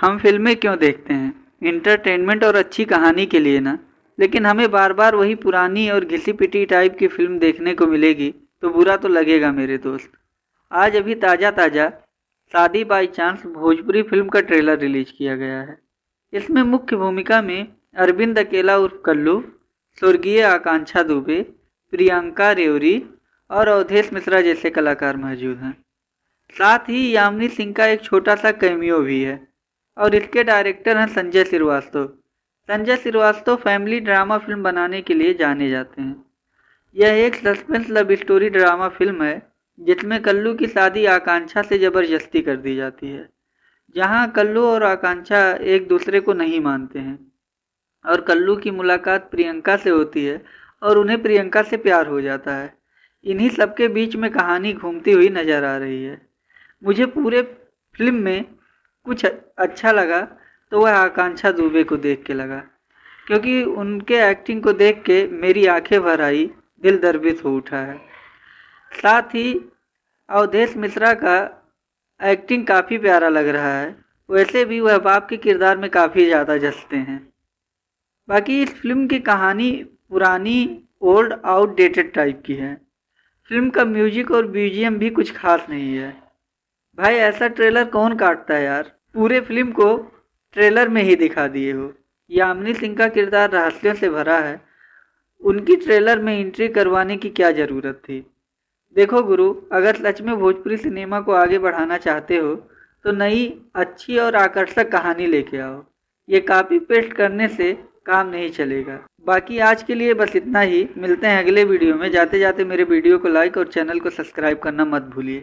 हम फिल्में क्यों देखते हैं? इंटरटेनमेंट और अच्छी कहानी के लिए ना। लेकिन हमें बार बार वही पुरानी और घिसी पिटी टाइप की फिल्म देखने को मिलेगी तो बुरा तो लगेगा मेरे दोस्त। आज अभी ताज़ा ताज़ा शादी बाई चांस भोजपुरी फिल्म का ट्रेलर रिलीज किया गया है। इसमें मुख्य भूमिका में अरविंद अकेला उर्फ कल्लू, स्वर्गीय आकांक्षा दुबे, प्रियंका रेवरी और अवधेश मिश्रा जैसे कलाकार मौजूद हैं। साथ ही यामिनी सिंह का एक छोटा सा कैमियो भी है और इसके डायरेक्टर हैं Sanjay Srivastava. Sanjay Srivastava family drama film बनाने के लिए जाने जाते हैं। यह एक suspense love story drama film है जिसमें कल्लू की शादी आकांक्षा से ज़बरदस्ती कर दी जाती है। जहां कल्लू और आकांक्षा एक दूसरे को नहीं मानते हैं और कल्लू की मुलाकात प्रियंका से होती है और उन्हें प्रियंका से प्यार हो जाता है। इन्हीं सबके बीच में कहानी घूमती हुई नज़र आ रही है। मुझे पूरे फिल्म में कुछ अच्छा लगा तो वह आकांक्षा दुबे को देख के लगा, क्योंकि उनके एक्टिंग को देख के मेरी आंखें भर आई, दिल दरबित हो उठा है। साथ ही अवधेश मिश्रा का एक्टिंग काफ़ी प्यारा लग रहा है। वैसे भी वह बाप के किरदार में काफ़ी ज़्यादा जचते हैं। बाकी इस फिल्म की कहानी पुरानी ओल्ड आउटडेटेड टाइप की है। फिल्म का म्यूजिक और बीजीएम भी कुछ खास नहीं है। भाई ऐसा ट्रेलर कौन काटता है यार? पूरे फिल्म को ट्रेलर में ही दिखा दिए हो। यामिनी सिंह का किरदार रहस्यों से भरा है, उनकी ट्रेलर में एंट्री करवाने की क्या ज़रूरत थी? देखो गुरु, अगर सच में भोजपुरी सिनेमा को आगे बढ़ाना चाहते हो तो नई, अच्छी और आकर्षक कहानी लेके आओ। ये कॉपी पेस्ट करने से काम नहीं चलेगा। बाकी आज के लिए बस इतना ही। मिलते हैं अगले वीडियो में। जाते जाते मेरे वीडियो को लाइक और चैनल को सब्सक्राइब करना मत भूलिए।